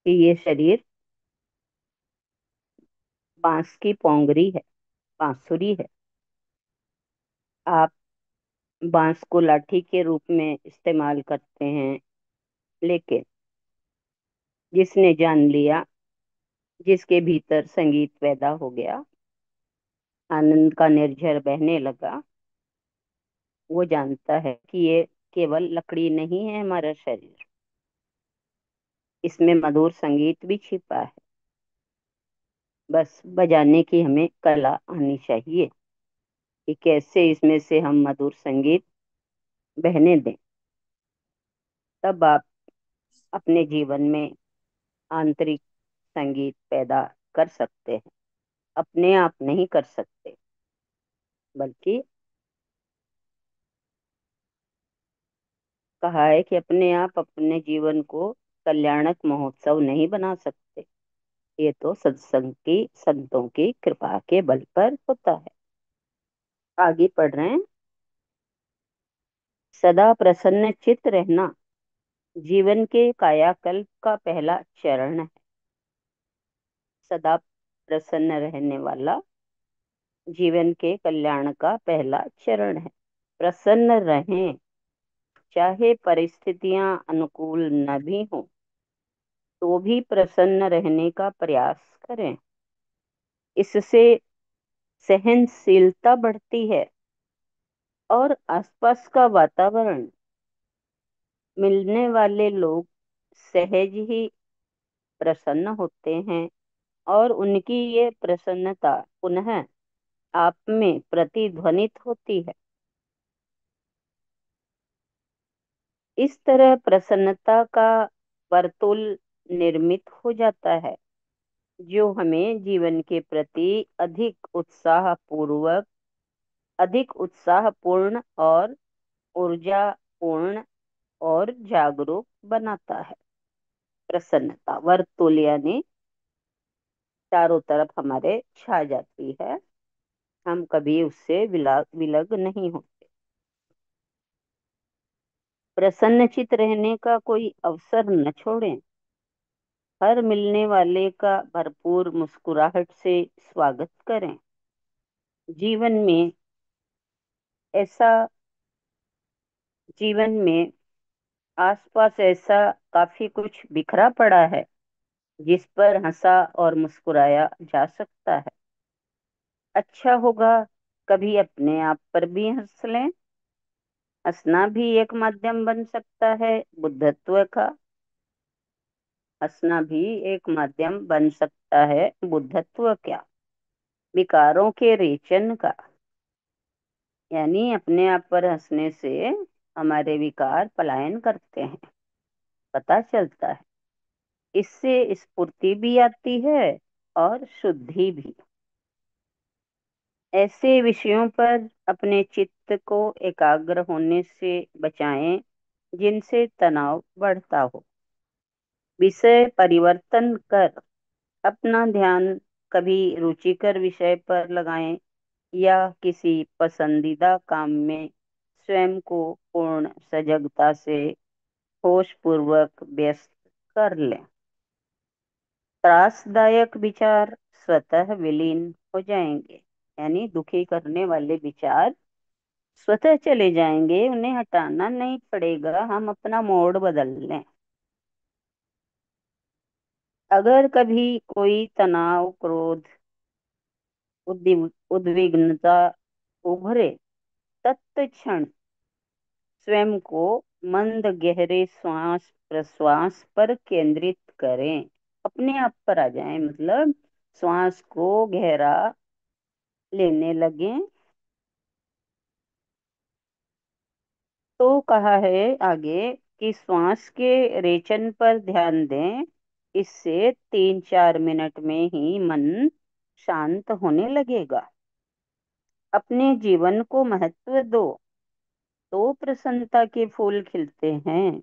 कि ये शरीर बांस की पोंगरी है, बांसुरी है। आप बांस को लाठी के रूप में इस्तेमाल करते हैं, लेकिन जिसने जान लिया, जिसके भीतर संगीत पैदा हो गया, आनंद का निर्झर बहने लगा, वो जानता है कि ये केवल लकड़ी नहीं है हमारा शरीर, इसमें मधुर संगीत भी छिपा है। बस बजाने की हमें कला आनी चाहिए कि कैसे इसमें से हम मधुर संगीत बहने दें। तब आप अपने जीवन में आंतरिक संगीत पैदा कर सकते हैं। अपने आप नहीं कर सकते, बल्कि कहा है कि अपने आप अपने जीवन को कल्याणक महोत्सव नहीं बना सकते। ये तो सत्संग की, संतों की कृपा के बल पर होता है। आगे पढ़ रहे हैं। सदा प्रसन्न चित्त रहना जीवन के कायाकल्प का पहला चरण है। सदा प्रसन्न रहने वाला जीवन के कल्याण का पहला चरण है। प्रसन्न रहें, चाहे परिस्थितियां अनुकूल न भी हो, तो भी प्रसन्न रहने का प्रयास करें। इससे सहनशीलता बढ़ती है और आसपास का वातावरण, मिलने वाले लोग सहज ही प्रसन्न होते हैं और उनकी ये प्रसन्नता पुनः आप में प्रतिध्वनित होती है। इस तरह प्रसन्नता का वर्तुल निर्मित हो जाता है, जो हमें जीवन के प्रति अधिक उत्साहपूर्ण और ऊर्जापूर्ण और जागरूक बनाता है। प्रसन्नता वर्तुल यानी चारों तरफ हमारे छा जाती है, हम कभी उससे विलग नहीं होते। प्रसन्नचित रहने का कोई अवसर न छोड़ें। हर मिलने वाले का भरपूर मुस्कुराहट से स्वागत करें। जीवन में ऐसा जीवन में आसपास ऐसा काफी कुछ बिखरा पड़ा है, जिस पर हंसा और मुस्कुराया जा सकता है। अच्छा होगा कभी अपने आप पर भी हंस लें। हंसना भी एक माध्यम बन सकता है बुद्धत्व का। हंसना भी एक माध्यम बन सकता है बुद्धत्व क्या, विकारों के रेचन का। यानी अपने आप पर हंसने से हमारे विकार पलायन करते हैं, पता चलता है। इससे स्फूर्ति भी आती है और शुद्धि भी। ऐसे विषयों पर अपने चित्त को एकाग्र होने से बचाएं जिनसे तनाव बढ़ता हो। विषय परिवर्तन कर अपना ध्यान कभी रुचिकर विषय पर लगाएं या किसी पसंदीदा काम में स्वयं को पूर्ण सजगता से होश पूर्वक व्यस्त कर लें। त्रासदायक विचार स्वतः विलीन हो जाएंगे, यानी दुखी करने वाले विचार स्वतः चले जाएंगे, उन्हें हटाना नहीं पड़ेगा, हम अपना मोड बदल लें। अगर कभी कोई तनाव, क्रोध, उद्विग्नता उभरे, तत्क्षण स्वयं को मंद गहरे श्वास प्रश्वास पर केंद्रित करें। अपने आप पर आ जाएं, मतलब श्वास को गहरा लेने लगें। तो कहा है आगे कि श्वास के रेचन पर ध्यान दें। इससे 3-4 मिनट में ही मन शांत होने लगेगा। अपने जीवन को महत्व दो, तो प्रसन्नता के फूल खिलते हैं,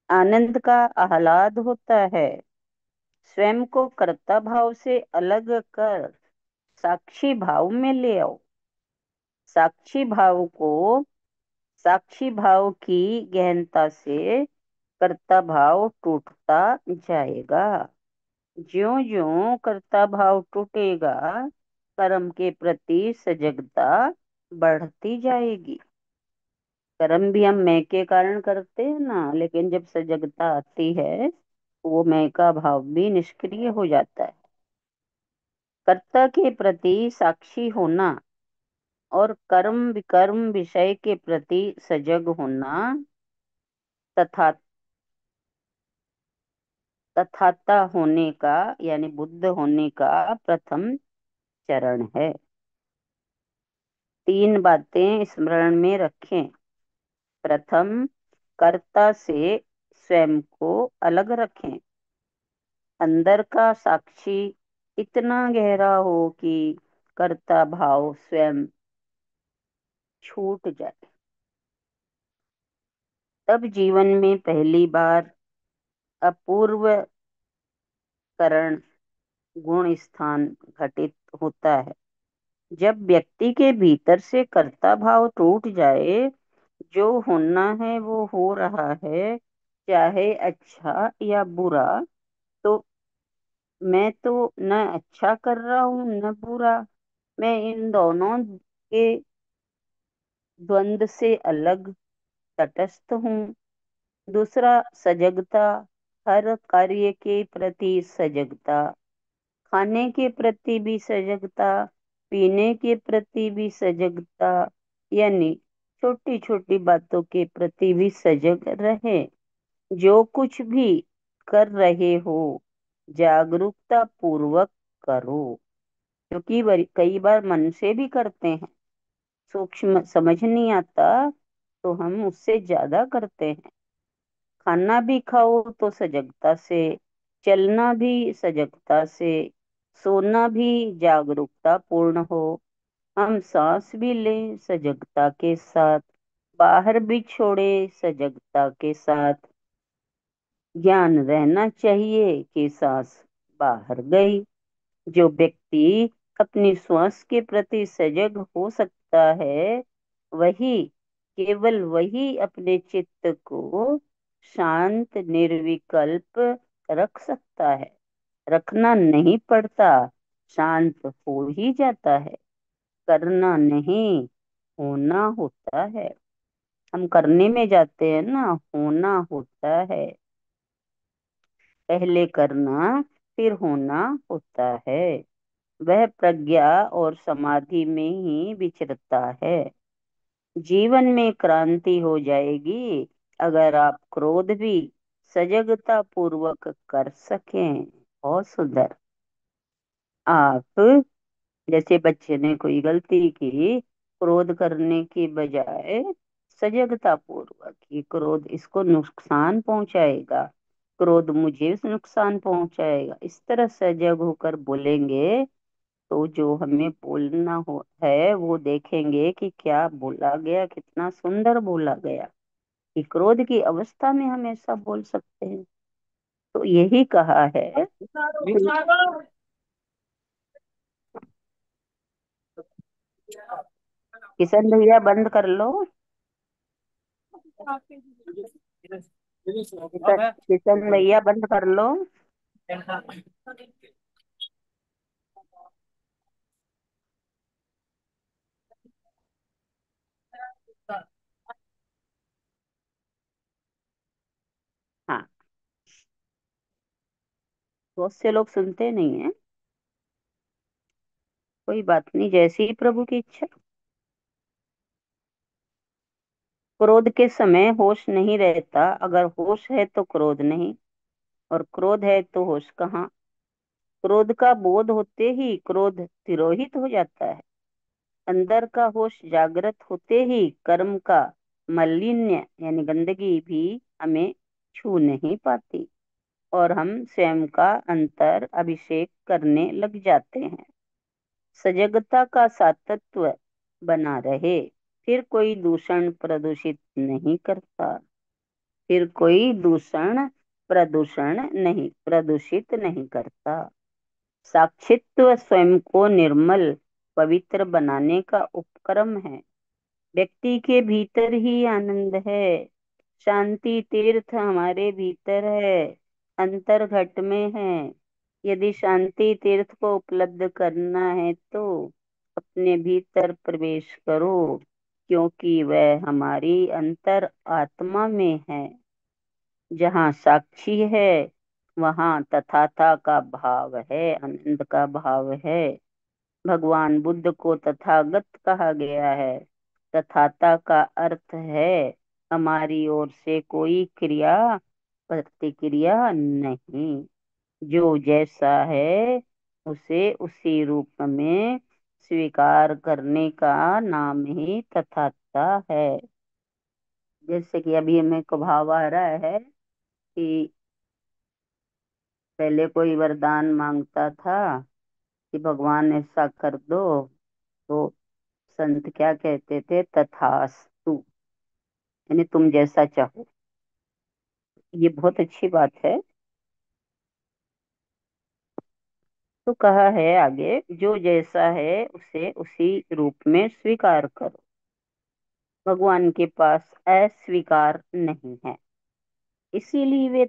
आनंद का आह्लाद होता है। स्वयं को कर्ता भाव से अलग कर साक्षी भाव में ले आओ। साक्षी भाव को साक्षी भाव की गहनता से कर्ता भाव टूटता जाएगा। ज्यों ज्यों कर्ता भाव टूटेगा, कर्म के प्रति सजगता बढ़ती जाएगी। कर्म भी हम मैं के कारण करते हैं ना, लेकिन जब सजगता आती है, वो मैं का भाव भी निष्क्रिय हो जाता है। कर्ता के प्रति साक्षी होना और कर्म विकर्म विषय के प्रति सजग होना तथा तथाता होने का, यानी बुद्ध होने का प्रथम चरण है। तीन बातें स्मरण में रखें। प्रथम, कर्ता से स्वयं को अलग रखें। अंदर का साक्षी इतना गहरा हो कि कर्ता भाव स्वयं छूट जाए। तब जीवन में पहली बार अपूर्व करण गुण स्थान घटित होता है। जब व्यक्ति के भीतर से कर्ता भाव टूट जाए, जो होना है वो हो रहा है, चाहे अच्छा या बुरा, तो मैं तो न अच्छा कर रहा हूँ न बुरा, मैं इन दोनों के द्वंद से अलग तटस्थ हूँ। दूसरा, सजगता। हर कार्य के प्रति सजगता, खाने के प्रति भी सजगता, पीने के प्रति भी सजगता, यानी छोटी छोटी बातों के प्रति भी सजग रहे। जो कुछ भी कर रहे हो, जागरूकता पूर्वक करो। क्योंकि कई बार मन से भी करते हैं, सूक्ष्म समझ नहीं आता, तो हम उससे ज्यादा करते हैं। खाना भी खाओ तो सजगता से, चलना भी सजगता से, सोना भी जागरूकता पूर्ण हो। हम सांस भी लें सजगता के साथ, बाहर भी छोड़े सजगता के साथ। ज्ञान रहना चाहिए कि सांस बाहर गई। जो व्यक्ति अपनी श्वास के प्रति सजग हो सकता है, वही, केवल वही अपने चित्त को शांत निर्विकल्प रख सकता है। रखना नहीं पड़ता, शांत हो ही जाता है। करना नहीं, होना होता है। हम करने में जाते हैं ना, होना होता है। पहले करना, फिर होना होता है। वह प्रज्ञा और समाधि में ही विचरता है। जीवन में क्रांति हो जाएगी अगर आप क्रोध भी सजगता पूर्वक कर सकें। और सुधर, आप, जैसे बच्चे ने कोई गलती की, क्रोध करने की बजाय सजगता पूर्वक, ये क्रोध इसको नुकसान पहुंचाएगा, क्रोध मुझे नुकसान पहुंचाएगा, इस तरह सजग होकर बोलेंगे, तो जो हमें बोलना हो है वो देखेंगे कि क्या बोला गया, कितना सुंदर बोला गया, कि क्रोध की अवस्था में हम ऐसा बोल सकते हैं। तो यही कहा है। किशन भैया बंद कर लो। किशन भैया बंद कर लो। हाँ, बहुत से लोग सुनते नहीं है। कोई बात नहीं, जैसी ही प्रभु की इच्छा। क्रोध के समय होश नहीं रहता, अगर होश है तो क्रोध नहीं, और क्रोध है तो होश कहाँ। क्रोध का बोध होते ही क्रोध तिरोहित हो जाता है। अंदर का होश जागृत होते ही कर्म का मलिन्य यानी गंदगी भी हमें छू नहीं पाती, और हम स्वयं का अंतर अभिषेक करने लग जाते हैं। सजगता का सातत्य बना रहे, फिर कोई दूषण प्रदूषित नहीं करता, फिर कोई दूषण प्रदूषण नहीं प्रदूषित नहीं करता। साक्षित्व स्वयं को निर्मल पवित्र बनाने का उपक्रम है। व्यक्ति के भीतर ही आनंद है। शांति तीर्थ हमारे भीतर है, अंतर्घट में है। यदि शांति तीर्थ को उपलब्ध करना है तो अपने भीतर प्रवेश करो, क्योंकि वह हमारी अंतर आत्मा में है। जहाँ साक्षी है वहाँ तथाता का भाव है, आनंद का भाव है। भगवान बुद्ध को तथागत कहा गया है। तथाता का अर्थ है हमारी ओर से कोई क्रिया प्रतिक्रिया नहीं। जो जैसा है उसे उसी रूप में स्वीकार करने का नाम ही तथाता है। जैसे कि अभी हमें को भाव आ रहा है कि पहले कोई वरदान मांगता था कि भगवान ऐसा कर दो, तो संत क्या कहते थे? तथास्तु, यानी तुम जैसा चाहो। ये बहुत अच्छी बात है। तो कहा है आगे, जो जैसा है उसे उसी रूप में स्वीकार करो। भगवान के पास अस्वीकार नहीं है, इसीलिए वे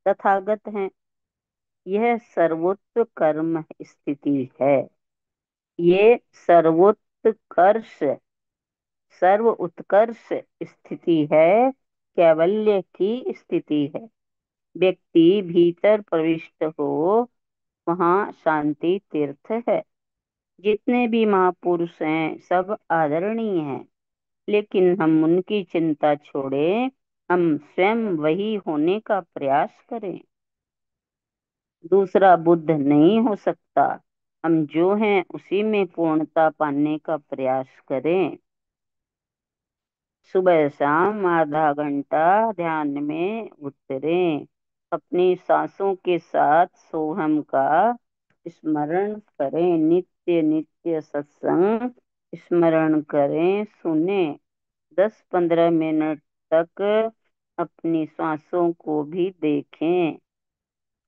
तथागत हैं। यह सर्वोत्त कर्म स्थिति है। ये सर्वोत्कर्ष सर्व उत्कर्ष स्थिति है, कैवल्य की स्थिति है। व्यक्ति भीतर प्रविष्ट हो वहाँ शांति तीर्थ है। जितने भी महापुरुष हैं सब आदरणीय हैं, लेकिन हम उनकी चिंता छोड़े, हम स्वयं वही होने का प्रयास करें। दूसरा बुद्ध नहीं हो सकता। हम जो हैं उसी में पूर्णता पाने का प्रयास करें। सुबह शाम आधा घंटा ध्यान में उतरें। अपनी सांसों के साथ सोहम का स्मरण करें। नित्य नित्य सत्संग स्मरण करें, सुने। 10-15 मिनट तक अपनी सांसों को भी देखें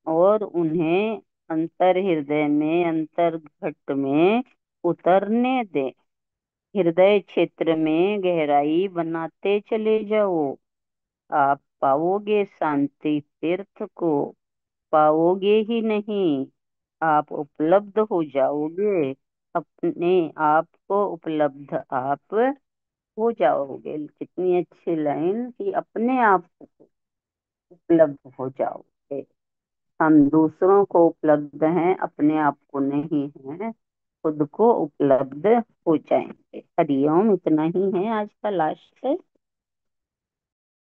और उन्हें अंतर हृदय में, अंतर्घट में उतरने दें। हृदय क्षेत्र में गहराई बनाते चले जाओ। आप पाओगे शांति तीर्थ को, पाओगे ही नहीं, आप उपलब्ध हो जाओगे। अपने आप को उपलब्ध आप हो जाओगे। कितनी अच्छी लाइन कि अपने आप को उपलब्ध हो जाओगे। हम दूसरों को उपलब्ध हैं, अपने आप को नहीं हैं। खुद को उपलब्ध हो जाएंगे। हरिओम। इतना ही है आज का लास्ट।